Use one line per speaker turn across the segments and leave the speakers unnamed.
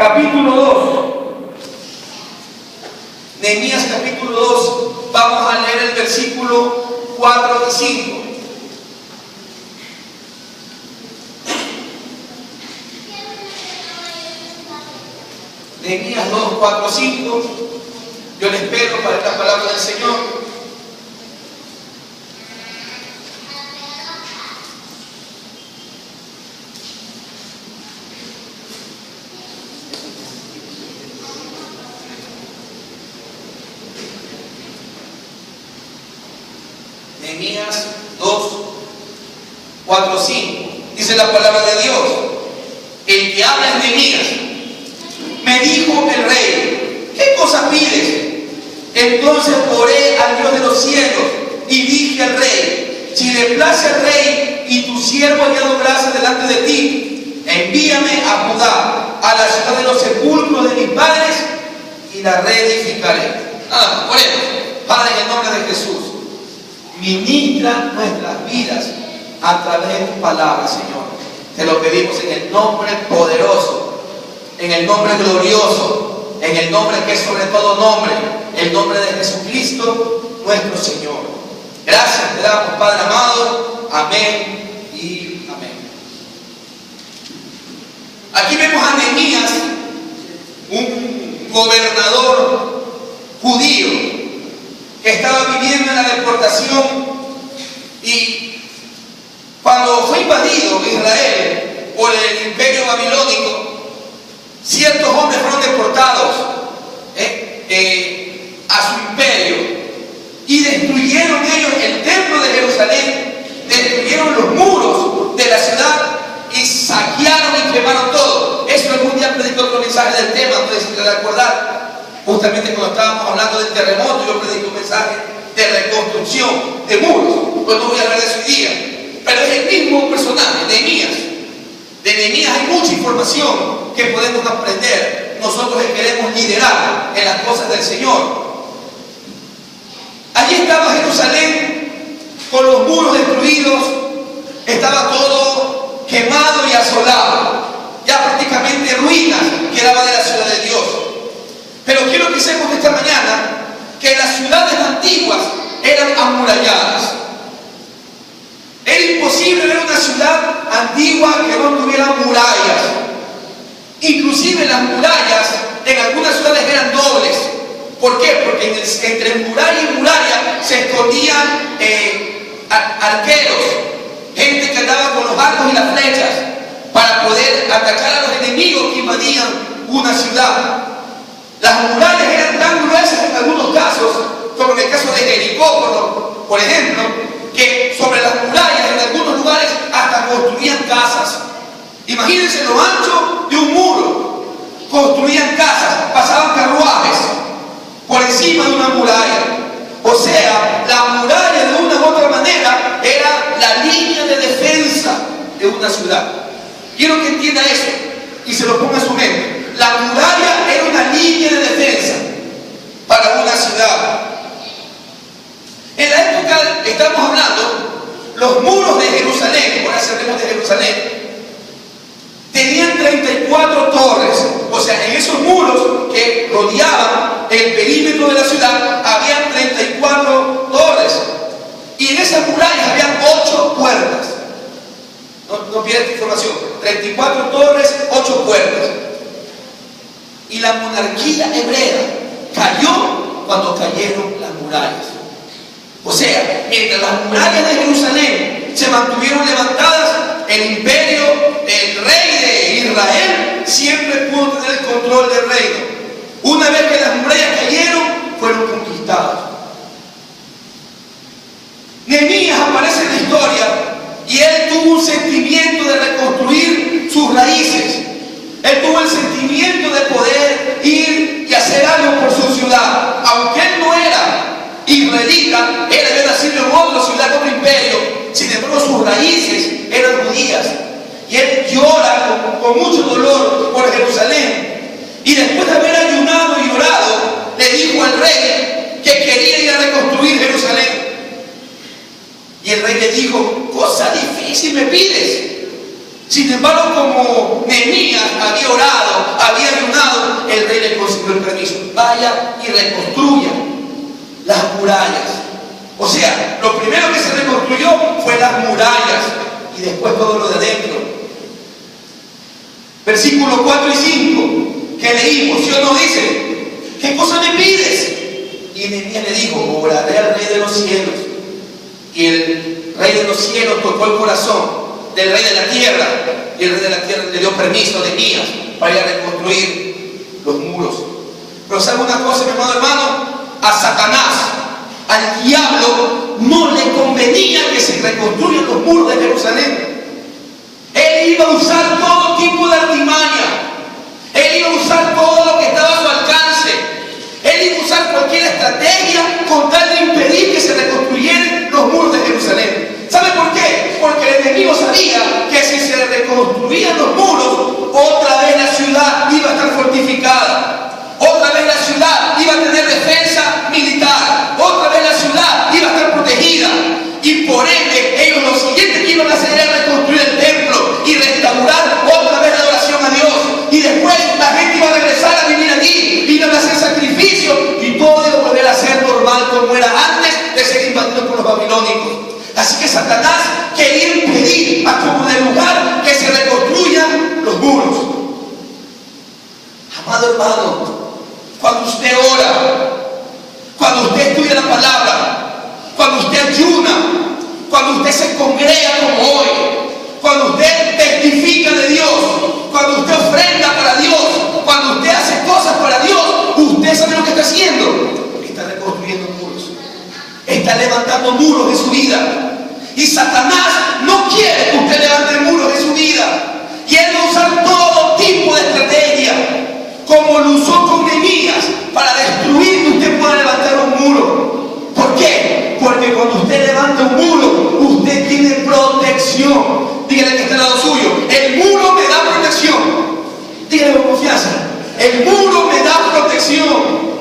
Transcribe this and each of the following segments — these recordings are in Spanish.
capítulo 2. Nehemías capítulo 2. Vamos a leer el versículo 4 y 5. Nehemías 2, 4, 5. Yo le espero para esta palabra del Señor. Nehemías 2, 4, 5. Dice la palabra de Dios. El que habla es Nehemías. Me dijo el rey: ¿qué cosa pides? Entonces oré al Dios de los cielos y dije al rey: si le place al rey y tu siervo hallado gracia delante de ti, envíame a Judá, a la ciudad de los sepulcros de mis padres, y la reedificaré. Oremos. Padre, en el nombre de Jesús, ministra nuestras vidas a través de tu palabra, Señor. Te lo pedimos en el nombre poderoso, en el nombre glorioso, en el nombre que es sobre todo nombre, el nombre de Jesucristo, nuestro Señor. Gracias te damos, Padre amado. Amén y amén. Aquí vemos a Nehemías, un gobernador judío que estaba viviendo en la deportación, y cuando fue invadido Israel por el imperio babilónico, ciertos hombres fueron deportados a su imperio y destruyeron ellos el templo de Jerusalén, destruyeron los muros de la ciudad y saquearon y quemaron todo. Eso algún día predicó otro mensaje del tema, no sé si te vas a acordar. Justamente cuando estábamos hablando del terremoto, yo prediqué un mensaje de reconstrucción de muros. Pues no voy a hablar de eso hoy día, pero es el mismo personaje, Nehemías. De Nehemías hay mucha información que podemos aprender nosotros que queremos liderar en las cosas del Señor. Allí estaba Jerusalén con los muros destruidos, estaba todo quemado y asolado, ya prácticamente ruinas quedaba de la ciudad de Dios. Pero quiero que sepas esta mañana que las ciudades antiguas eran amuralladas. Era imposible ver una ciudad antigua que no tuviera murallas. Inclusive las murallas en algunas ciudades eran dobles. ¿Por qué? Porque entre muralla y muralla se escondían arqueros, gente que andaba con los arcos y las flechas para poder atacar a los enemigos que invadían una ciudad. Las murallas eran tan gruesas en algunos casos, como en el caso de Jericó, por ejemplo, que sobre las murallas en algunos lugares hasta construían casas. Imagínense lo ancho de un muro. Construían casas, pasaban carruajes por encima de una muralla. O sea, la muralla de una u otra manera era la línea de defensa de una ciudad. Quiero que entienda eso y se lo ponga en su mente. La muralla era una línea de defensa para una ciudad. En la época, estamos hablando, los muros de Jerusalén, ahora hablemos de Jerusalén, tenían 34 torres. O sea, en esos muros que rodeaban el perímetro de la ciudad, habían 34 torres. Y en esas murallas habían 8 puertas. No pierdas información. 34 torres, 8 puertas. Y la monarquía hebrea cayó cuando cayeron las murallas. O sea, mientras las murallas de Jerusalén se mantuvieron levantadas, el imperio, el rey de Israel, siempre pudo tener el control del reino. Una vez que las murallas cayeron, fueron conquistadas. Nehemías aparece en la historia y él tuvo un sentimiento de reconstruir sus raíces. Él tuvo el sentimiento de poder ir y hacer algo por su ciudad. Aunque él no era israelita, él había nacido en otra ciudad, en otro imperio. Sin embargo, sus raíces eran judías. Y él llora con mucho dolor por Jerusalén. Y después de haber ayunado y orado, le dijo al rey que quería ir a reconstruir Jerusalén. Y el rey le dijo: cosa difícil me pides. Sin embargo, como Nehemías había orado, había ayunado, vaya y reconstruya las murallas. O sea, lo primero que se reconstruyó fue las murallas y después todo lo de adentro. Versículos 4 y 5 que leímos, ¿sí o no? Dice: ¿qué cosa me pides? Y Nehemías le dijo: oraré al Rey de los cielos. Y el Rey de los cielos tocó el corazón del Rey de la tierra, y el Rey de la tierra le dio permiso a Nehemías para ir a reconstruir los muros. Pero ¿sabe una cosa, mi amado hermano? A Satanás, al diablo, no le convenía que se reconstruyan los muros de Jerusalén. Él iba a usar todo tipo de artimaña. Él iba a usar todo lo que estaba a su alcance. Él iba a usar cualquier estrategia con tal de impedir que se reconstruyeran los muros de Jerusalén. ¿Sabe por qué? Porque el enemigo sabía que si se reconstruían los muros, otra vez la ciudad iba a estar fortificada. Otra vez la ciudad iba a tener defensa militar. Otra vez la ciudad iba a estar protegida. Y por ende, ellos lo siguiente que iban a hacer era reconstruir el templo y restaurar otra vez la adoración a Dios. Y después la gente iba a regresar a vivir allí, iban a hacer sacrificios y todo iba a volver a ser normal como era antes de ser invadido por los babilónicos. Así que Satanás quería impedir a como de lugar que se reconstruyan los muros. Amado hermano, cuando usted ora, cuando usted estudia la palabra, cuando usted ayuna, cuando usted se congrega como hoy, cuando usted testifica de Dios, cuando usted ofrenda para Dios, cuando usted hace cosas para Dios, usted sabe lo que está haciendo. Está reconstruyendo muros, está levantando muros de su vida. Y Satanás no quiere que usted levante muros de su vida. Quiere usar todo tipo de estrategia, como lo usó con Nehemías, para destruir que usted pueda levantar un muro. ¿Por qué? Porque cuando usted levanta un muro, usted tiene protección. Dígale que está al lado suyo: el muro me da protección. Dígale con confianza: el muro me da protección.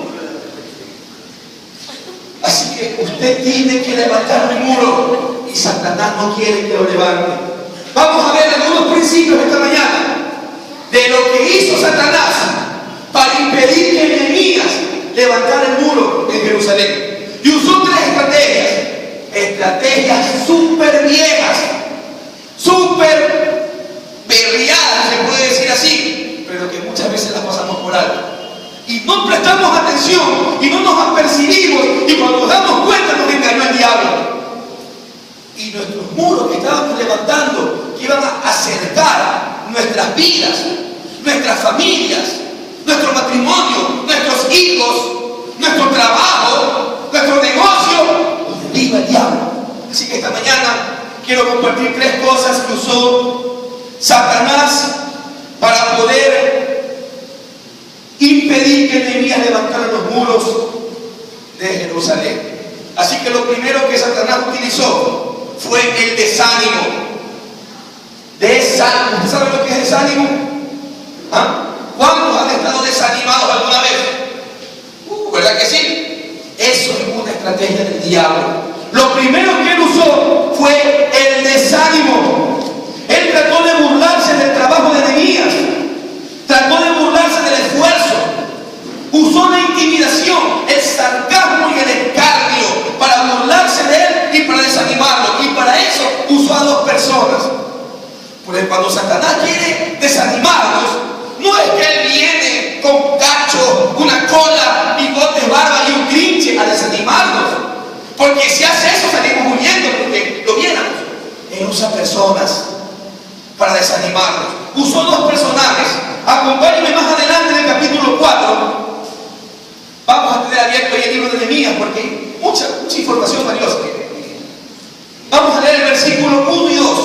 Así que usted tiene que levantar un muro, y Satanás no quiere que lo levante. Vamos a ver algunos principios esta mañana de lo que hizo Satanás para impedir que Nehemías levantara el muro en Jerusalén. Y usó tres estrategias súper viejas, súper berriadas, se puede decir así, pero que muchas veces las pasamos por alto. Y no prestamos atención, y no nos apercibimos, y cuando nos damos cuenta nos engañó el diablo. Y nuestros muros que estábamos levantando, que iban a acercar nuestras vidas, nuestras familias, nuestro matrimonio, nuestros hijos, nuestro trabajo, nuestro negocio, nos derriba el diablo. Así que esta mañana quiero compartir tres cosas que usó Satanás para poder impedir que Nehemías levantara los muros de Jerusalén. Así que lo primero que Satanás utilizó fue el desánimo. Desánimo. ¿Usted sabe lo que es desánimo? ¿Ah? ¿Cuántos han estado desanimados alguna vez? ¿Verdad que sí? Eso es una estrategia del diablo. Lo primero que él usó fue el desánimo. Él trató de burlarse del trabajo de Nehemías, trató de burlarse del esfuerzo, usó la intimidación, el sarcasmo y el escarnio para burlarse de él y para desanimarlo. Y para eso usó a dos personas. Porque cuando Satanás quiere desanimarnos, no es que él viene con cacho, una cola, bigotes, barba y un trinche a desanimarnos. Porque si hace eso salimos huyendo porque lo viéramos. Él usa personas para desanimarnos. Usó dos personajes. Acompáñenme más adelante en el capítulo 4. Vamos a tener abierto ahí el libro de Nehemías porque hay mucha información valiosa. Vamos a leer el versículo 1 y 2.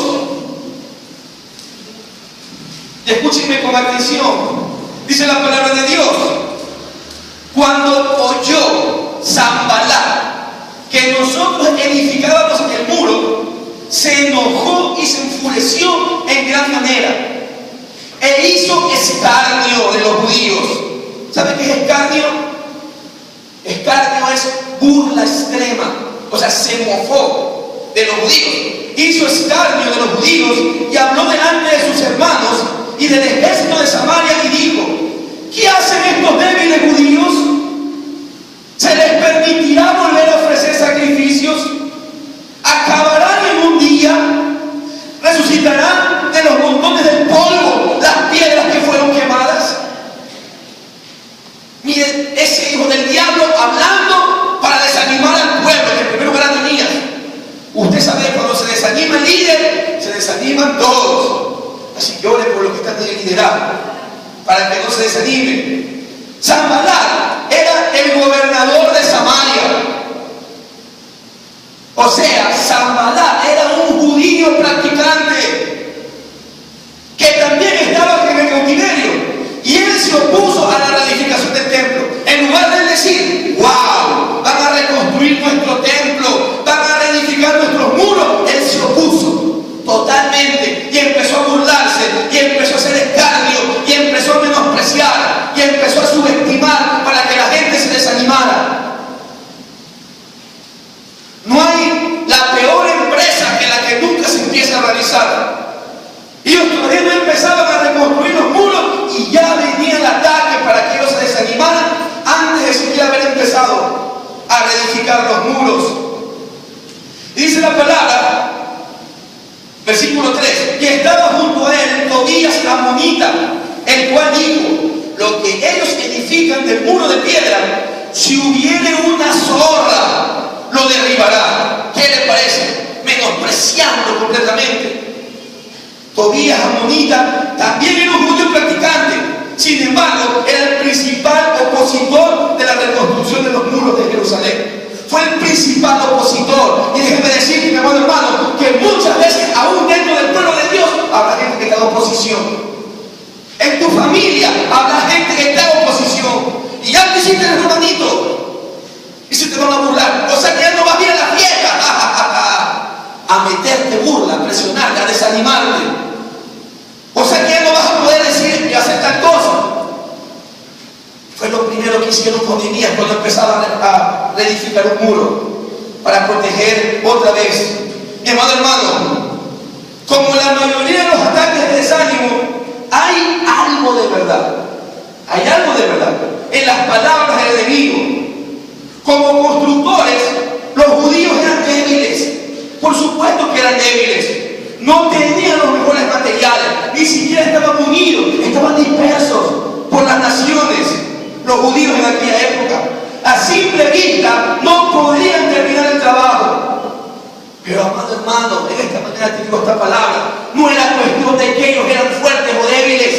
Y escúchenme con atención. Dice la palabra de Dios: cuando oyó Sanballat que nosotros edificábamos el muro, se enojó y se enfureció en gran manera e hizo escarnio de los judíos. ¿Sabe qué es escarnio? Escarnio es burla extrema. O sea, se mofó de los judíos, hizo escarnio de los judíos y habló delante de sus hermanos y del ejército de Samaria y dijo: ¿qué hacen estos débiles judíos? para que no se desanime. Sanballat era el gobernador de Samaria. O sea, Sanballat era un judío practicante que también estaba en el cautiverio, y él se opuso a la reedificación del templo. En lugar de decir, wow, van a reconstruir nuestro templo, van a reedificar nuestros muros, él se opuso totalmente y empezó a burlarse, y empezó a hacer escarnio, y empezó a menospreciar, y empezó a subestimar para que la gente se desanimara. No hay la peor empresa que la que nunca se empieza a realizar. Ellos todavía no empezaban a reconstruir los muros y ya venía el ataque para que ellos se desanimaran antes de siquiera haber empezado a reedificar los muros. Y dice la palabra, versículo 3, y estaba junto a él Tobías amonita, el cual dijo, lo que ellos edifican del muro de piedra, si hubiere una zorra, lo derribará. ¿Qué le parece? Menospreciando completamente. Tobías amonita también era un judío practicante, sin embargo era el principal opositor de la reconstrucción de los muros de Jerusalén. Fue el principal opositor. Y déjeme decirte, mi amado hermano, que muchas veces aún dentro del pueblo de Dios habrá gente que está en oposición. En tu familia habrá gente que está en oposición, y ya te hiciste el hermanito y se te van a burlar. O sea que ya no vas a ir a la fiesta a meterte burla, a presionarte, a desanimarte. O sea que ya no vas a poder decir y hacer tal cosa. Fue lo primero que hicieron con Nehemías cuando empezaban a reedificar un muro para proteger otra vez. Mi amado hermano, como la mayoría de los ataques de desánimo, hay algo de verdad. Hay algo de verdad en las palabras del enemigo. Como constructores, los judíos eran débiles. Por supuesto que eran débiles. No tenían los mejores materiales, ni siquiera estaban unidos, estaban dispersos por las naciones. Los judíos en aquella época, a simple vista, no podían terminar el trabajo. Pero, amado hermano, en esta mañana te digo esta palabra. No era cuestión de que ellos eran fuertes o débiles.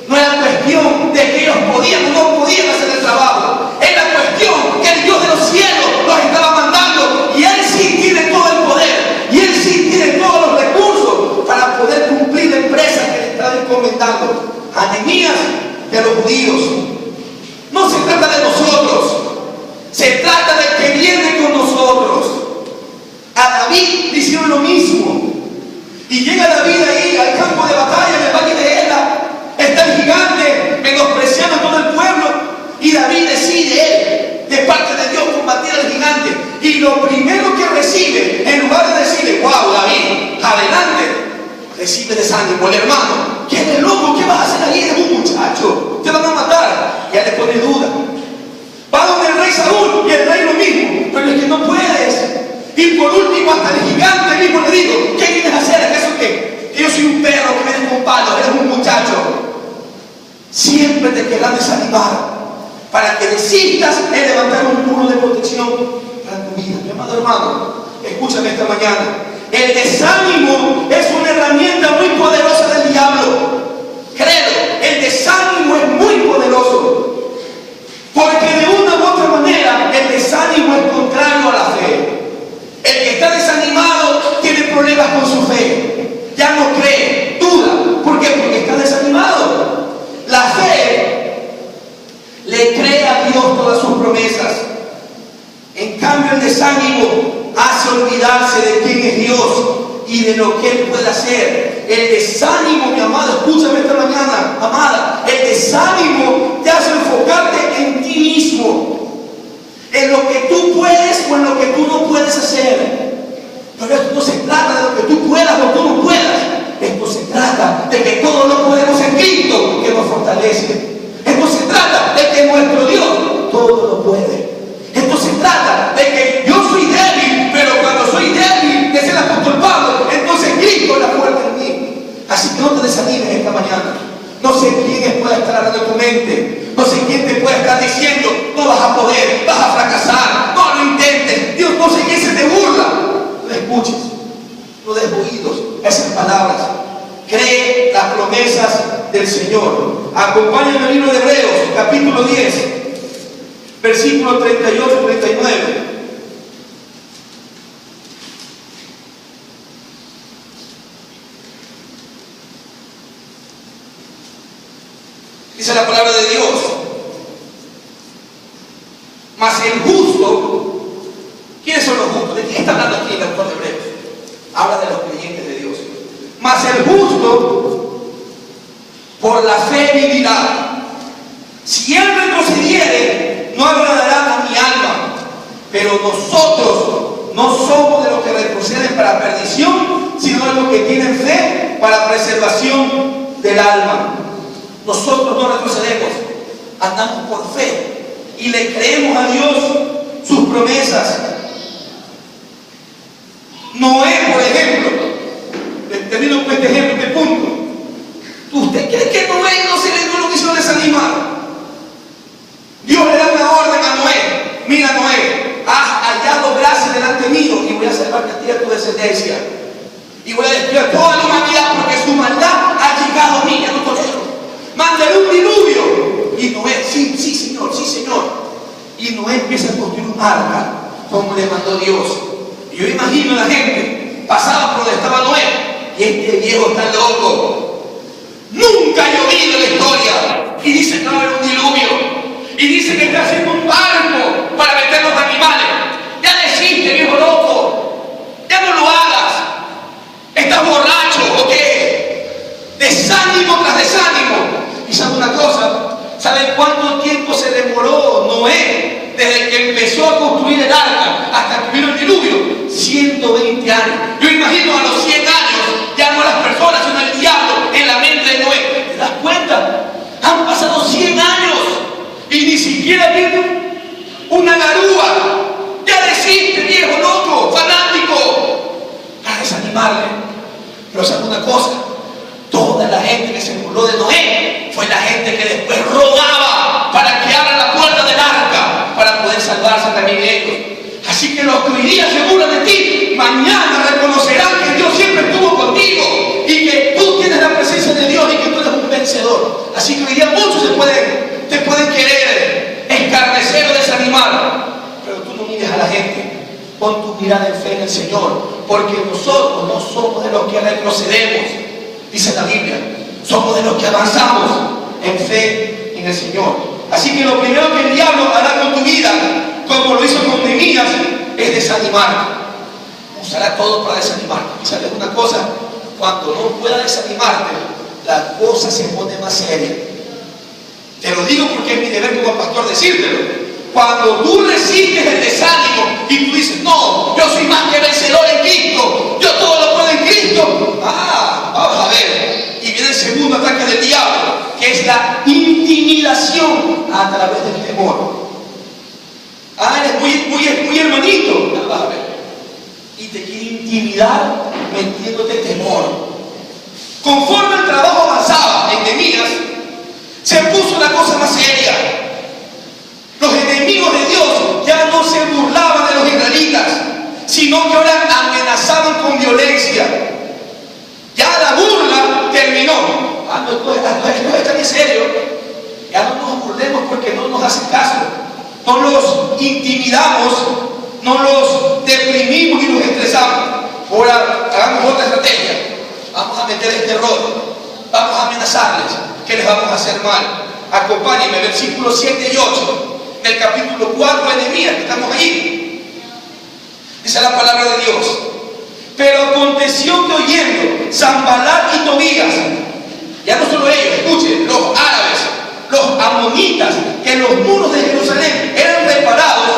No era cuestión de que ellos podían o no podían hacer el trabajo. Era cuestión que el Dios de los cielos los estaba mandando, y Él sí tiene todo el poder, y Él sí tiene todos los recursos para poder cumplir la empresa que le estaba encomendando a Nehemías y a los judíos. No se trata de nosotros, se trata del que viene con nosotros. A David le hicieron lo mismo, y llega David ahí al campo de batalla en el valle de Ela. Está el gigante menospreciando a todo el pueblo, y David decide, de parte de Dios, combatir al gigante. Y lo primero que recibe, en lugar de decirle, wow, David, adelante, recibe desánimo. El hermano, ¿quién es loco? ¿Qué vas a hacer ahí? Eres un muchacho, te van a matar. Ya le pone duda. Va donde el rey Saúl, y el rey lo mismo, pero es que no puedes. Y por último, hasta el gigante mismo le digo, ¿qué vienes a hacer? ¿Acaso qué? Que yo soy un perro que viene con palos, eres un muchacho. Siempre te querrán desanimar para que desistas en levantar un muro de protección para tu vida. Mi amado hermano, escúchame esta mañana. El desánimo es una herramienta muy poderosa del diablo. Créelo, el desánimo es muy poderoso, porque de una u otra manera el desánimo es contrario a la fe. El que está desanimado tiene problemas con su fe, ya no cree, duda. ¿Por qué? Porque está desanimado. La fe le cree a Dios todas sus promesas. En cambio, el desánimo hace olvidarse de quién es Dios y de lo que Él puede hacer. El desánimo, mi amado, escúchame esta mañana, amada, el desánimo te hace enfocarte en ti mismo, en lo que tú puedes o en lo que tú no puedes hacer. Pero esto no se trata de lo que tú puedas o tú no puedas. Esto se trata de que todos lo podemos en Cristo, que nos fortalece. Esto se trata de que nuestro Dios todo lo puede. Esto se trata de que yo soy débil, pero cuando soy débil, dice el apóstol Pablo, entonces Cristo es la fuerza en mí. Así que no te desanimes esta mañana. No sé quién puede estar hablando en tu mente. No sé quién te puede estar diciendo, no vas a poder, vas a fracasar, no lo intentes. Dios, no sé quién se te burla. No le escuches, no des oídos a esas palabras. Cree las promesas de del Señor. Acompáñame al libro de Hebreos, capítulo 10, versículos 38 y 39. Dice la palabra de Dios: mas el justo, ¿quiénes son los justos? ¿De quién está hablando aquí el autor de Hebreos? Habla de los creyentes de Dios. Mas el justo por la fe vivirá. Si él retrocediere, no agradará a mi alma. Pero nosotros no somos de los que retroceden para perdición, sino de los que tienen fe para preservación del alma. Nosotros no retrocedemos, andamos por fe y le creemos a Dios sus promesas. Noé, por ejemplo, termino con este ejemplo, este punto. ¿Usted cree que Noé no lo quiso desanimar? Dios le da una orden a Noé: mira, Noé, has hallado gracia delante mío y voy a salvarte a ti y a tu descendencia. Y voy a destruir a toda la humanidad porque su maldad ha llegado a mí, ya no tolero. Mandaré un diluvio. Y Noé, sí, Señor, sí, Señor. Y Noé empieza a construir un arca como le mandó Dios. Y yo imagino a la gente, pasaba por donde estaba Noé, y este viejo está loco. Nunca ha llovido en la historia. Y dice que va a haber un diluvio. Y dice que está haciendo un barco para meter los animales. Ya desiste, viejo loco. Ya no lo hagas. ¿Estás borracho o qué? Desánimo tras desánimo. Y sabe una cosa, ¿saben cuánto tiempo se demoró Noé desde que empezó a construir el arca hasta que vino el diluvio? 120 años. Yo imagino a los 100 años, ya no las personas, sino el diablo en la mente de Noé. ¿Te das cuenta? Han pasado 100 años y ni siquiera viene una garúa. Ya desiste, viejo loco, fanático, para desanimarle. Pero ¿sabe una cosa? Toda la gente que se burló de Noé fue la gente que después rogaba para que abra la puerta del arca para poder salvarse también ellos. Así que los que hoy día se burlan de ti, mañana reconocerán que Dios siempre estuvo contigo y que tú tienes la presencia de Dios y que tú eres un vencedor. Así que hoy día muchos te pueden querer escarnecer o desanimar, pero tú no mires a la gente. Pon tu mirada en fe en el Señor, porque nosotros no somos de los que retrocedemos. Dice la Biblia, somos de los que avanzamos en fe en el Señor. Así que lo primero que el diablo hará con tu vida, como lo hizo con Nehemías, es desanimarte. Usará todo para desanimarte. ¿Sabes una cosa? Cuando no pueda desanimarte, la cosa se pone más seria. Te lo digo porque es mi deber como pastor decírtelo. Cuando tú resistes el desánimo y tú dices: no, yo soy más que vencedor en Cristo, yo todo lo puedo en Cristo. Vamos a ver. Y viene el segundo ataque del diablo, que es la intimidación a través del temor. Eres muy hermanito. Vas a ver. Y te quiere intimidar metiéndote temor. Conforme el trabajo avanzaba en Nehemías, se puso la cosa más seria. Los enemigos de Dios ya no se burlaban de los israelitas, sino que ahora amenazaban con violencia. Ya la burla terminó. Esto está bien serio. Ya no nos burlemos porque no nos hacen caso. No los intimidamos, no los deprimimos y los estresamos. Ahora hagamos otra estrategia. Vamos a meter el terror. Vamos a amenazarles que les vamos a hacer mal. Acompáñenme, versículos 7 y 8. Del capítulo 4 de Nehemías, que estamos ahí. Dice la palabra de Dios: pero aconteció que oyendo Sanballat y Tobías, ya no solo ellos, escuchen, los árabes, los amonitas, que los muros de Jerusalén eran reparados,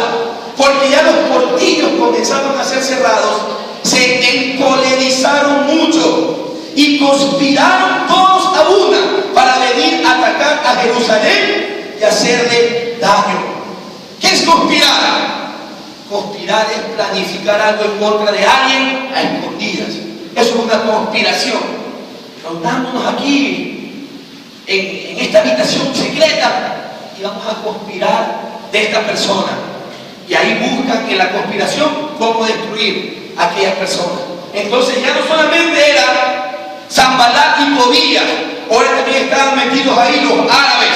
porque ya los portillos comenzaban a ser cerrados, se encolerizaron mucho y conspiraron todos a una para venir a atacar a Jerusalén y hacerle daño. ¿Qué es conspirar? Conspirar es planificar algo en contra de alguien a escondidas. Eso es una conspiración. Reunándonos aquí en esta habitación secreta y vamos a conspirar de esta persona. Y ahí buscan en la conspiración cómo destruir a aquellas personas. Entonces ya no solamente era Sanballat y Tobías Ahora también estaban metidos ahí los árabes.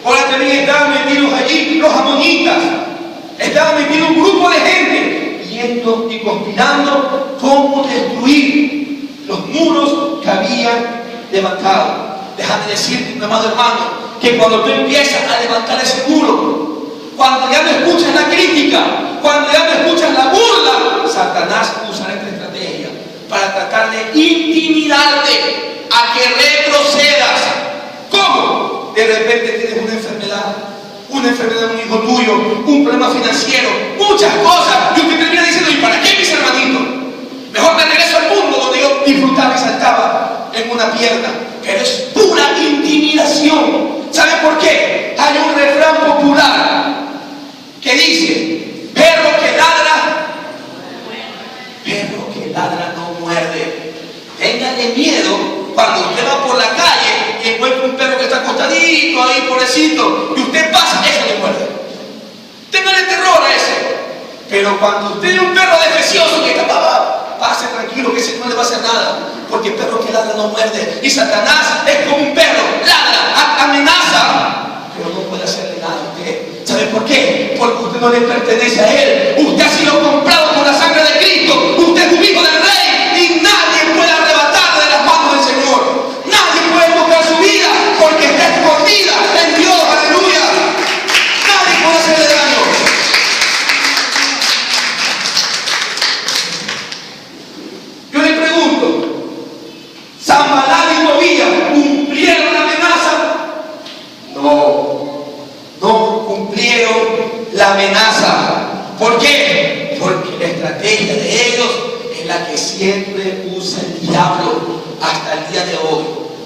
Ahora también estaban metidos allí los amonitas. Estaban metidos un grupo de gente yendo y conspirando cómo destruir los muros que habían levantado. Déjame decirte, mi amado hermano, que cuando tú empiezas a levantar ese muro, cuando ya no escuchas la crítica, cuando ya no escuchas la burla, Satanás usará esta estrategia para tratar de intimidarte a que retrocedas. ¿Cómo? De repente tienes una enfermedad de un hijo tuyo, un problema financiero, muchas cosas, y usted termina diciendo: ¿y para qué, mis hermanitos? Mejor me regreso al mundo donde yo disfrutaba y saltaba en una pierna. Pero es pura intimidación. ¿Sabe por qué? Hay un refrán popular que dice: perro que ladra no muerde. Téngale miedo cuando usted va por la calle y encuentra un perro que está acostadito ahí, pobrecito, y usted pasa, eso le muerde. Téngale terror a ese. Pero cuando usted ve un perro defesioso que está, pase tranquilo, que ese no le va a hacer nada, porque el perro que ladra no muerde. Y Satanás es como un perro: ladra, amenaza, pero no puede hacerle nada a usted. ¿Sabe por qué? Porque usted no le pertenece a él. Usted ha sido comprado por la sangre de Cristo. Usted es un hijo del Rey y nadie puede arrebatarle de las manos del Señor. Nadie puede tocar su vida porque está escondida en Dios. Aleluya. Nadie puede hacerle daño. Yo le pregunto: ¿Sanballat y Tobías cumplieron la amenaza? No cumplieron la amenaza. ¿Por qué? Porque la estrategia de ellos es la que siempre usa el diablo hasta el día de hoy: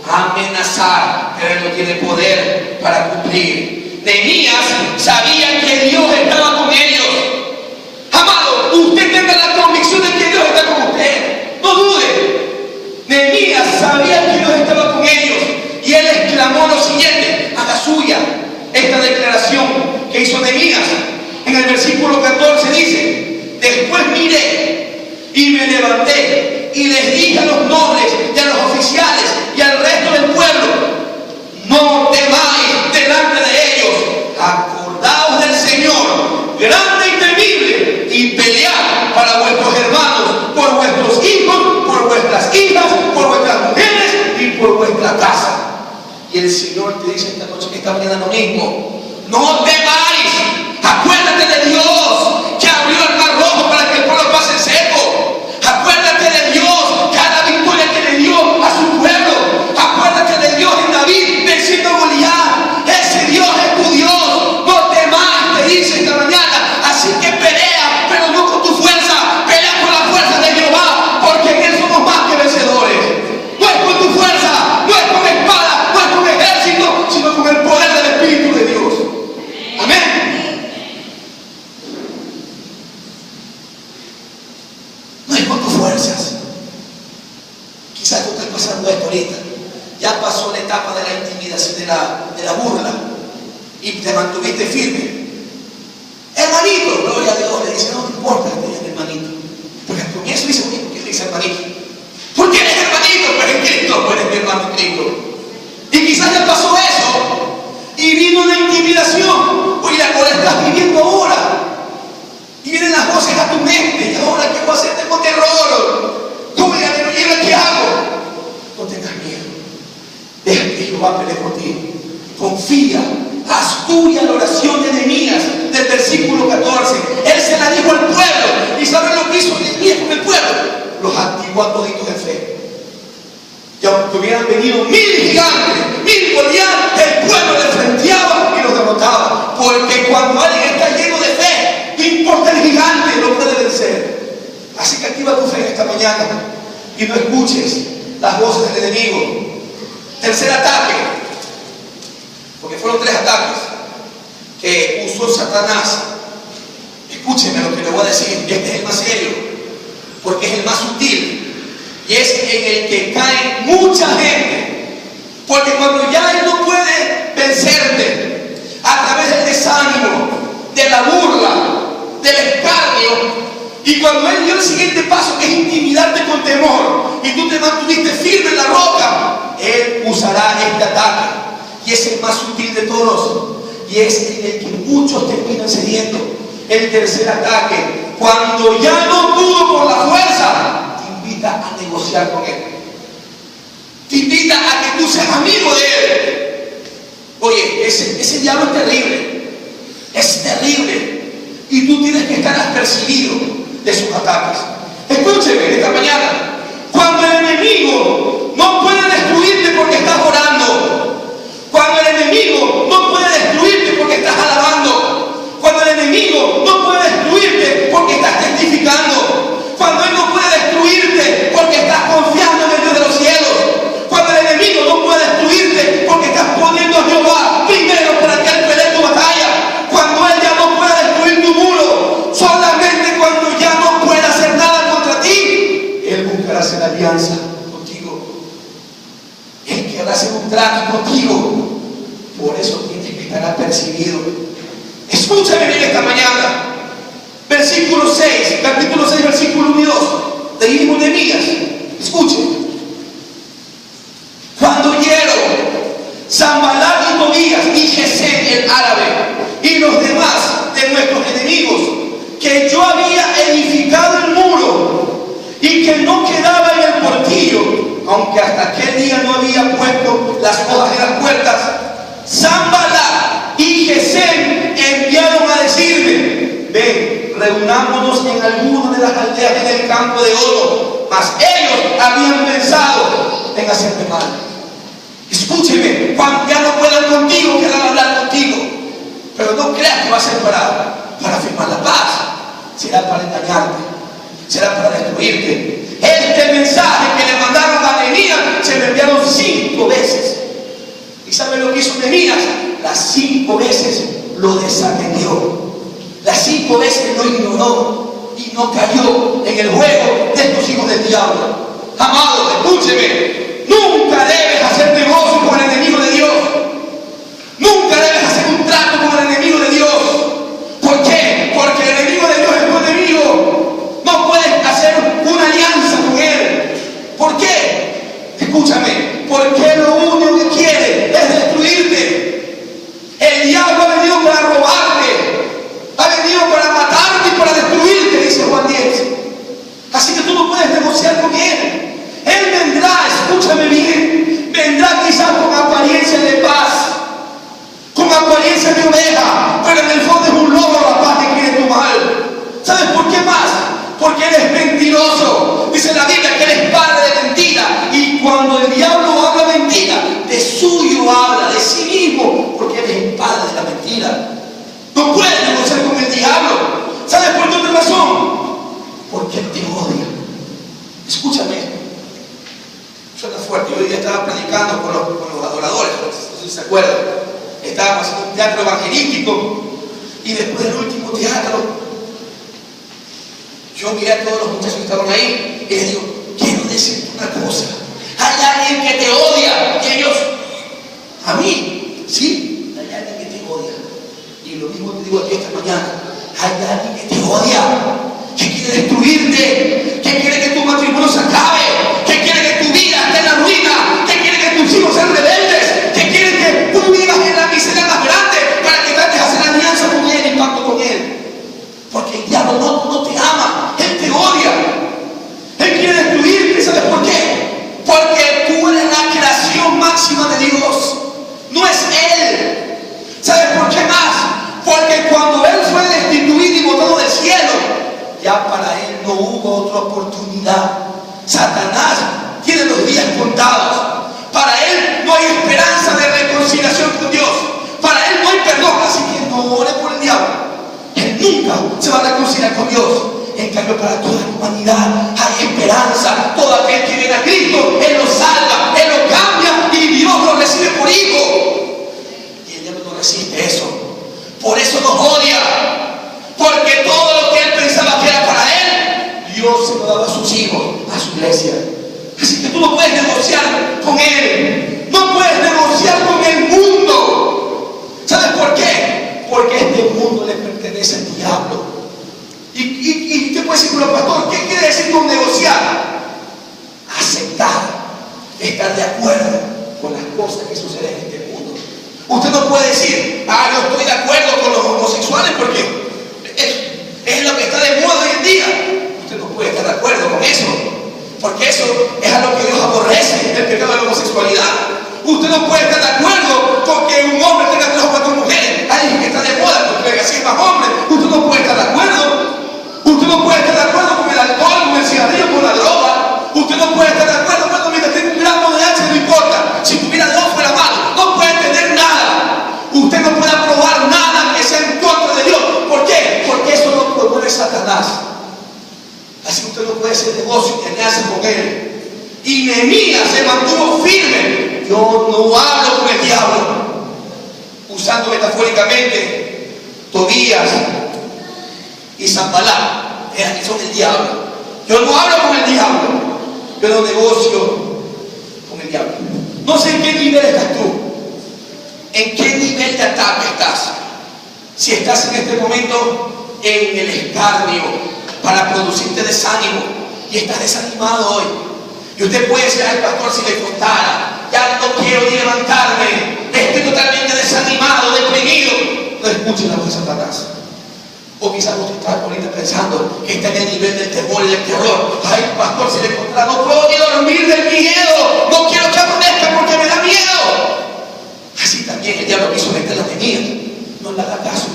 amenazar, pero él no tiene poder para cumplir. Nehemías sabía que Dios estaba con ellos. Amado, usted tenga la convicción de que Dios está con usted. No dude. Nehemías sabía que Dios estaba con ellos y él exclamó lo siguiente: haga suya esta declaración que hizo Nehemías. En el versículo 14 dice: después miré y me levanté y les dije a los nobles y a los oficiales y al resto del pueblo: no temáis delante de ellos, acordaos del Señor, grande y temible, y pelead para vuestros hermanos, por vuestros hijos, por vuestras hijas, por vuestras mujeres y por vuestra casa. Y el Señor te dice esta noche, esta mañana, lo mismo: no temáis. Acuérdate de Dios que abrió el mar rojo para que el pueblo pase en seco. Acuérdate de Dios cada victoria que le dio a su pueblo. Acuérdate de Dios en David venciendo a Goliat. Ese Dios es tu Dios. No temas, te dice esta mañana. Así que pelea, pero no con tu fuerza. Pelea con la fuerza de Jehová, porque en él somos más que vencedores. No es con tu fuerza, no es con espada, no es con ejército, sino con el poder del Espíritu de Dios. Amén. Fuerzas. Quizás tú estás pasando esto ahorita. Ya pasó la etapa de la intimidación, de la burla, y te mantuviste firme. Hermanito, gloria a Dios, le dice: no te importa que te digan hermanito. Porque al comienzo dice: ¿por qué le dice hermanito? ¿Por qué eres hermanito? Pues en Cristo, pues eres mi hermano en Cristo. Y quizás ya pasó eso y vino una intimidación. Oye, ahora estás viviendo ahora. Y vienen las voces a tu mente: ¿y ahora qué voy a hacer? Tengo terror. ¿Cómo ya qué hago? No tengas miedo. Deja que Jehová pelee por ti. Confía. Haz tuya la oración de Nehemías del versículo 14. Él se la dijo al pueblo. ¿Y saben lo que hizo Nehemías con el pueblo? Los activó a toditos en fe. Y aunque hubieran venido 1000 gigantes, 1000 Goliat, el pueblo le frenteaba y los derrotaba. Porque cuando alguien está lleno de fe, no importa el gigante, lo puede vencer. Así que activa tu fe en esta mañana y no escuches las voces del enemigo. Tercer ataque, porque fueron 3 ataques que usó Satanás. Escúcheme lo que le voy a decir. Este es el más serio, porque es el más sutil, y es en el que cae mucha gente. Porque cuando ya él no puede vencerte a través del desánimo, de la burla, del escarnio, y cuando él dio el siguiente paso, que es intimidarte con temor, y tú te mantuviste firme en la roca, Él usará este ataque. Y es el más sutil de todos. Y es en el que muchos terminan cediendo. El tercer ataque, cuando ya no pudo por la fuerza, te invita a negociar con Él. Te invita a que tú seas amigo de Él. Oye, ese diablo es terrible. Es terrible. Y tú tienes que estar apercibido de sus ataques. Escúcheme esta mañana. Cuando el enemigo no puede destruirte porque estás orando, cuando el enemigo no puede destruirte porque estás alabando, cuando el enemigo no puede destruirte porque estás testificando, cuando él no puede destruirte porque estás confiando en el Dios de los cielos, cuando el enemigo no puede destruirte porque estás poniendo a Jehová primero para que él pelee tu batalla, cuando él ya no puede destruir tu muro, solamente cuando ya no puede hacer nada contra ti, él buscará hacer alianza contigo. Él querrá hacer un trato contigo. Por eso tienes que estar apercibido. Escúchame bien esta mañana. Versículo 6, capítulo 6, versículo 1 y 2 del libro de Nehemías. Escuchen. Cuando oyeron Sanballat y Tobías y Gesem el árabe y los demás de nuestros enemigos que yo había edificado el muro y que no quedaba en el portillo, aunque hasta aquel día no había puesto las hojas de las puertas, Sanballat y Gesem enviaron a decirme: ven, reunámonos en alguna de las aldeas en el campo de oro. Mas ellos habían pensado en hacerme mal. Escúcheme, cuando ya no puedan contigo, querrán hablar contigo, pero no creas que va a ser para firmar la paz. Será para engañarte, será para destruirte. Este mensaje que le mandaron a Nehemías se lo enviaron 5 veces. ¿Y saben lo que hizo Nehemías? Las 5 veces lo desatendió. Las 5 veces lo ignoró y no cayó en el juego de estos hijos del diablo. Amado, escúcheme. Nunca debes hacer negocio con el enemigo de Dios. Nunca debes hacer un trato con el enemigo de Dios. ¿Por qué? Porque el enemigo de Dios es tu enemigo. No puedes hacer una alianza con él. ¿Por qué? Escúchame. Porque lo único que quiere es destruirte. El diablo ha venido para robarte. Ha venido para matarte y para destruirte, dice Juan 10. Así que tú no puedes negociar con él. Él vendrá, escúchame bien, vendrá quizás con apariencia de paz, con apariencia de oveja, pero en el fondo es un lobo rapaz que quiere tu mal. ¿Sabes por qué más? Porque él es mentiroso. Dice la Biblia que él es padre de mentira. Y cuando el diablo habla mentira, de suyo habla, de sí mismo, porque él es el padre de la mentira. No puedes negociar con el diablo. ¿Sabes por qué otra razón? Porque él te odia. Escúchame esto. Suena fuerte. Yo hoy día estaba predicando con los adoradores, no sé si se acuerdan. Estábamos haciendo un teatro evangelístico y después del último teatro yo miré a todos los muchachos que estaban ahí y les digo: quiero decirte una cosa. Hay alguien que te odia. Y ellos: ¿a mí? Sí, hay alguien que te odia. Y lo mismo te digo aquí esta mañana. Hay alguien que te odia, que quiere destruirte, que quiere que tu matrimonio se acabe, que quiere que tu vida esté en la ruina, que quiere que tus hijos sean rebeldes, que quiere que tú vivas en la miseria más grande para que trates de hacer alianza con él y pacto con él. Porque el diablo no te ama, él te odia, él quiere destruirte. ¿Sabes por qué? Porque tú eres la creación máxima de Dios, no es él. ¿Sabes por qué más? Porque cuando él fue destituido y botado del cielo, ya para él no hubo otra oportunidad. Satanás tiene los días contados. Para él no hay esperanza de reconciliación con Dios. Para él no hay perdón. Así que no ore por el diablo. Él nunca se va a reconciliar con Dios. En cambio, para toda la humanidad hay esperanza. Todo aquel que viene a Cristo, él lo salva, él lo cambia y Dios lo recibe por hijo. Y el diablo no resiste eso. Por eso nos odia. Porque todo lo que él pensaba que era para él, Dios se lo daba a sus hijos, a su iglesia. Así que tú no puedes negociar con él. No puedes negociar con el mundo. ¿Sabes por qué? Porque este mundo le pertenece al diablo. ¿Y qué puede decir con el pastor? ¿Qué quiere decir con negociar? Aceptar estar de acuerdo con las cosas que suceden en este mundo. Usted no puede decir, yo estoy de acuerdo con los homosexuales porque es lo que está de moda hoy en día. Usted no puede estar de acuerdo con eso, porque eso es a lo que Dios aborrece, el pecado de la homosexualidad. Usted no puede estar de acuerdo con que un hombre tenga 3 o 4 mujeres. Alguien que está de moda porque así es más hombre. Usted no puede estar de acuerdo. Usted no puede estar de acuerdo con el alcohol, con el cigarrillo, con la droga. Usted no puede estar de acuerdo cuando mientras tenga un gramo de H, no importa. Si tuviera 2 fuera malo. No puede tener nada. Usted no puede aprobar nada que sea en contra de Dios. ¿Por qué? Porque eso lo promueve Satanás. Así usted no puede hacer negocio ni alianza con él. Y Nehemías se mantuvo firme. Yo no hablo con el diablo. Usando metafóricamente, Tobías y Sanballat son el diablo. Yo no hablo con el diablo. Yo no negocio con el diablo. No sé en qué nivel estás tú. ¿En qué nivel de ataque estás? Si estás en este momento en el escarnio para producirte desánimo y estás desanimado hoy, y usted puede decir, ay pastor, si me contara, ya no quiero ni levantarme, estoy totalmente desanimado, deprimido. No escuche la voz de Satanás. O quizás usted está ahorita pensando que está en el nivel del temor y del terror. Ay pastor, si me contara, no puedo ni dormir del miedo, no quiero que amanezca porque me da miedo. Así también el diablo quiso meter las Nehemías. No le haga caso.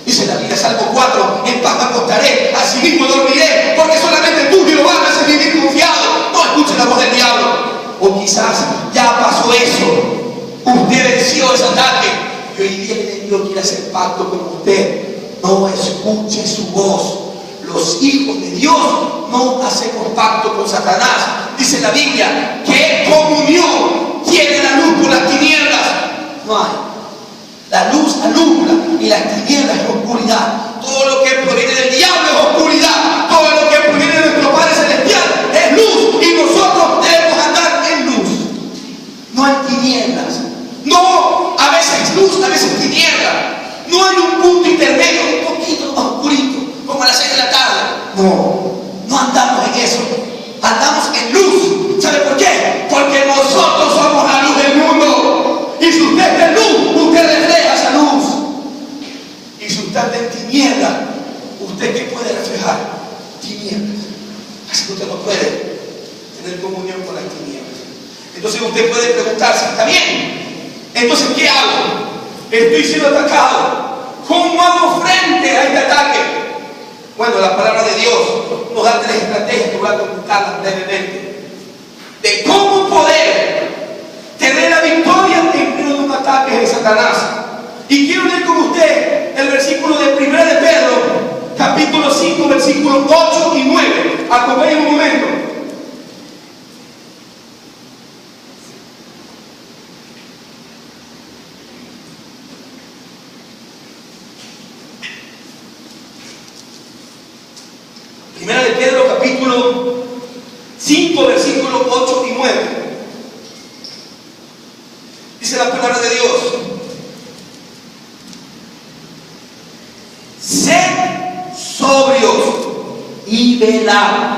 Dice la Biblia, Salmo 4, en paz me acostaré, así mismo dormiré, porque solamente tú, Jehová, me haces vivir confiado. No escuche la voz del diablo. O quizás ya pasó eso, usted venció ese ataque y hoy día el enemigo quiere hacer pacto con usted. No escuche su voz. Los hijos de Dios no hacemos pacto con Satanás. Dice la Biblia, ¿qué comunión tiene la luz con las tinieblas? No hay. La luz alumbra y las tinieblas es oscuridad. Todo lo que proviene del diablo es oscuridad. Todo lo que proviene de nuestro Padre Celestial es luz. Y nosotros debemos andar en luz. No hay tinieblas. No, a veces luz, a veces tinieblas. No hay un punto intermedio, un poquito más oscurito, como a las 6 de la tarde. No andamos en eso. Andamos en luz. ¿Sabe por qué? Porque nosotros somos la luz del mundo. Y si usted es de luz, usted refleja esa luz. Y si usted está en tinieblas, ¿usted qué puede reflejar? Tinieblas. Así que usted no puede tener comunión con las tinieblas. Entonces usted puede preguntarse, ¿está bien? Entonces, ¿qué hago? Estoy siendo atacado. ¿Cómo hago frente a este ataque? Bueno, la palabra de Dios nos da 3 estrategias que voy a comentarlas brevemente. De cómo poder tener la victoria en medio de un ataque de Satanás. Y quiero leer con usted el versículo de 1 de Pedro, capítulo 5, versículos 8 y 9. Acompáñenme un momento. Primera de Pedro, capítulo 5, versículos 8 y 9. Dice la palabra de Dios: sed sobrios y velad,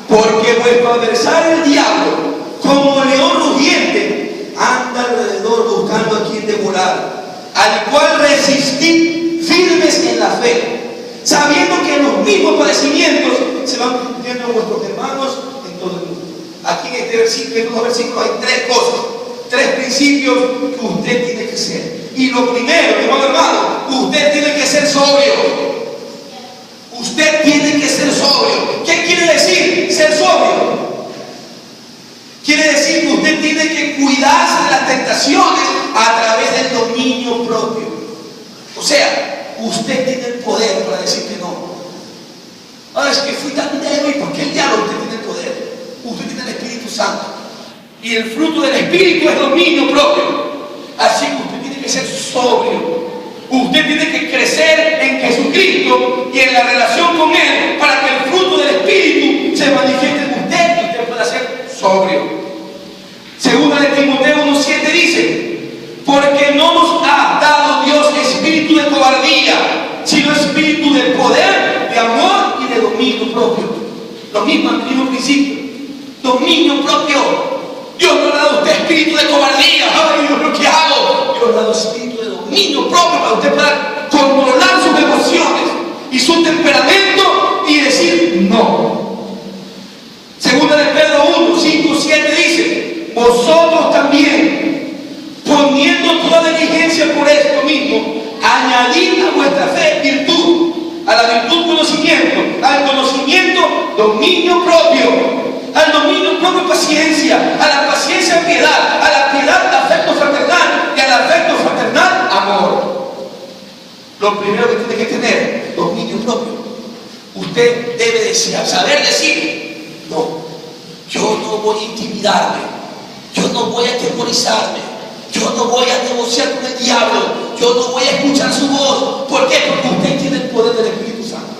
porque vuestro adversario el diablo, como león rugiente, anda alrededor buscando a quien devorar, al cual resistid firmes en la fe, sabiendo que los mismos padecimientos se van cumpliendo a vuestros hermanos en todo el mundo. Aquí en estos versículos hay 3 cosas, 3 principios que usted tiene que ser. Y lo primero, hermano, usted tiene que ser sobrio. Usted tiene que ser sobrio. ¿Qué quiere decir ser sobrio? Quiere decir que usted tiene que cuidarse de las tentaciones a través del dominio propio. O sea, usted tiene el poder para decir que no. Es que fui tan débil. Porque el diablo, usted tiene el poder. Usted tiene el Espíritu Santo. Y el fruto del Espíritu es dominio propio. Así que usted tiene que ser sobrio. Usted tiene que crecer en Jesucristo y en la relación con Él para que el fruto del Espíritu se manifieste en usted y usted pueda ser sobrio. Segunda de Timoteo 1:7 dice: porque no nos ha dado Dios espíritu de cobardía, sino espíritu de poder, de amor y de dominio propio. Lo mismo, el mismo principio. Dominio propio. Dios no le ha dado a usted espíritu de cobardía. Ay, Dios mío, ¿qué hago? Dios le ha dado espíritu de dominio propio para usted pueda controlar sus emociones y su temperamento y decir no. Segunda de Pedro 1, 5, 7 dice: vosotros también, poniendo toda diligencia por esto mismo, añadid a vuestra fe virtud, a la virtud conocimiento, al conocimiento dominio propio, al dominio propio paciencia, a la paciencia piedad, a la piedad afecto fraternal y al afecto fraternal amor. Lo primero que tiene que tener, dominio propio. Usted debe saber decir: no, yo no voy a intimidarme, yo no voy a atemorizarme, yo no voy a negociar con el diablo, yo no voy a escuchar su voz. ¿Por qué? Porque usted tiene el poder del Espíritu Santo.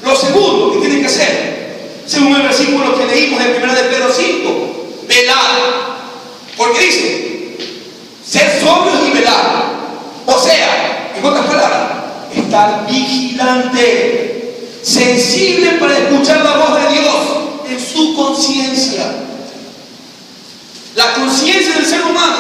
Lo segundo que tiene que hacer, según el versículo que leímos en 1 de Pedro 5, velar. Porque dice: ser sobrios y velar. O sea, en otras palabras, estar vigilante, sensible para escuchar la voz de Dios en su conciencia. La conciencia del ser humano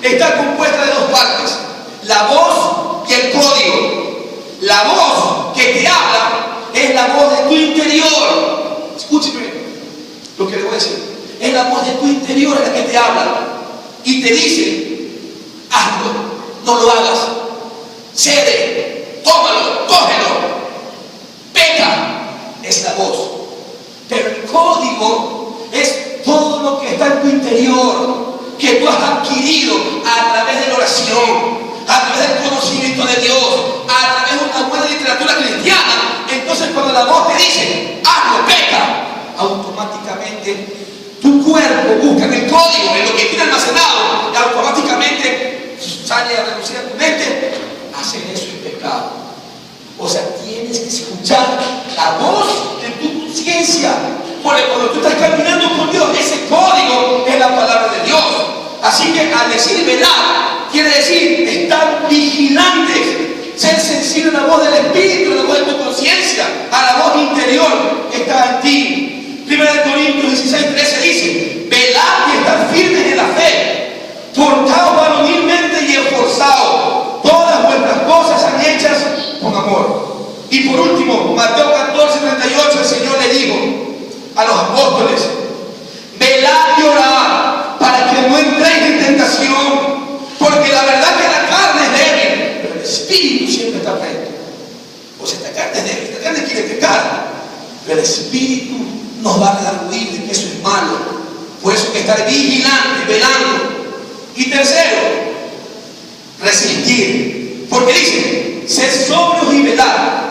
está compuesta de dos partes: la voz y el código. La voz que te habla es la voz de tu interior. Escúcheme lo que le voy a decir. Es la voz de tu interior la que te habla y te dice: hazlo, no lo hagas, cede, tómalo, cógelo, peca. Es la voz. Pero el código es todo lo que está en tu interior, que tú has adquirido a través de la oración, a través del conocimiento de Dios, a través de una buena literatura cristiana. Entonces, cuando la voz te dice: hazlo, peca, automáticamente tu cuerpo busca en el código, en lo que tiene almacenado, y automáticamente sale a reducir a tu mente: hacer eso es pecado. O sea, tienes que escuchar la voz de tu conciencia, porque cuando tú estás caminando con Dios, ese código es la palabra de Dios. Así que al decir velar, quiere decir estar vigilantes, ser sensible a la voz del Espíritu, a la voz de tu conciencia, a la voz interior que está en ti. 1 Corintios 16, 13 dice: velad y estar firmes en la fe, portaos varonilmente y esforzados, todas vuestras cosas sean hechas con amor. Y por último, Mateo 14, 38, el Señor le dijo a los apóstoles: velad y orad para que no entréis en tentación, porque la verdad que la carne es débil, pero el Espíritu siempre está presente. O sea, esta carne es débil, esta carne quiere pecar, pero el Espíritu nos va a redarguir de que eso es malo. Por eso hay que estar vigilante, velando. Y tercero, resistir. Porque dice: sed sobrios y velad,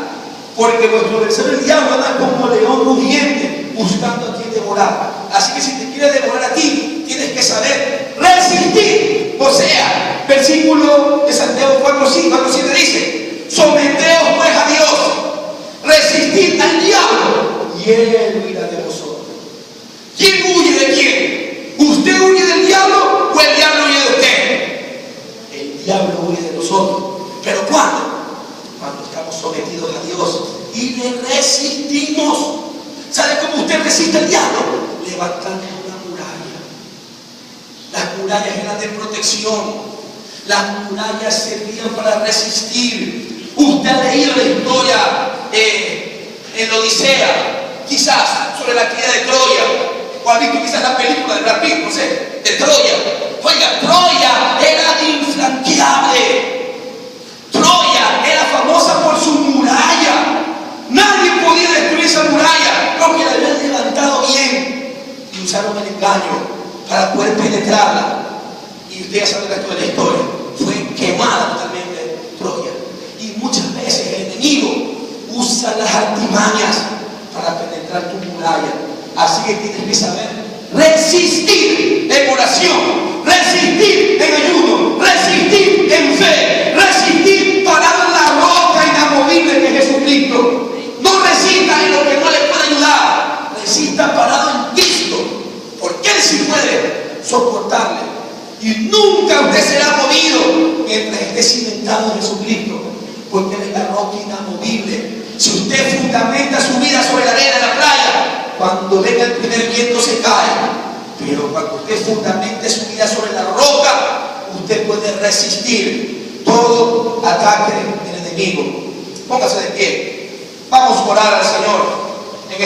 porque vuestro adversario el diablo anda como león rugiente, buscando a quien devorar. Así que si te quiere devorar a ti, tienes que saber resistir. O sea, versículo de Santiago 4:7 dice: someteos pues a Dios, resistid al diablo y él huirá de vosotros. ¿Quién huye de quién? ¿Usted huye del diablo o el diablo huye de usted? El diablo huye de nosotros. ¿Pero cuándo? Cuando estamos sometidos a Dios y le resistimos. ¿Sabe cómo usted resiste al diablo? Levantando una muralla. Las murallas eran de protección. Las murallas servían para resistir. Usted ha leído la historia en la Odisea, quizás sobre la caída de Troya, o ha visto quizás la película de Brad Pitt, no sé, de Troya. Oiga, Troya era infranqueable. Troya era famosa por su muralla. Nadie podía destruir esa muralla, porque la habían levantado bien y usaron el engaño para poder penetrarla. Y usted ya sabe el resto de la historia. Fue quemada totalmente Troya. Y muchas veces el enemigo usa las artimañas para penetrar tu muralla. Así que tienes que saber resistir en oración, resistir en ayuno, resistir en fe, resistir parado en la roca inamovible que es Jesucristo. No resista en lo que no le puede ayudar, resista parado en Cristo, porque Él sí puede soportarle. Y nunca usted será movido mientras esté cimentado en Jesucristo, porque Él es la roca inamovible. Si usted fundamenta su vida sobre la arena de la playa, cuando venga el primer viento se cae, pero cuando usted fundamente su vida sobre la roca, usted puede resistir todo ataque del enemigo. Póngase de pie. Vamos a orar al Señor.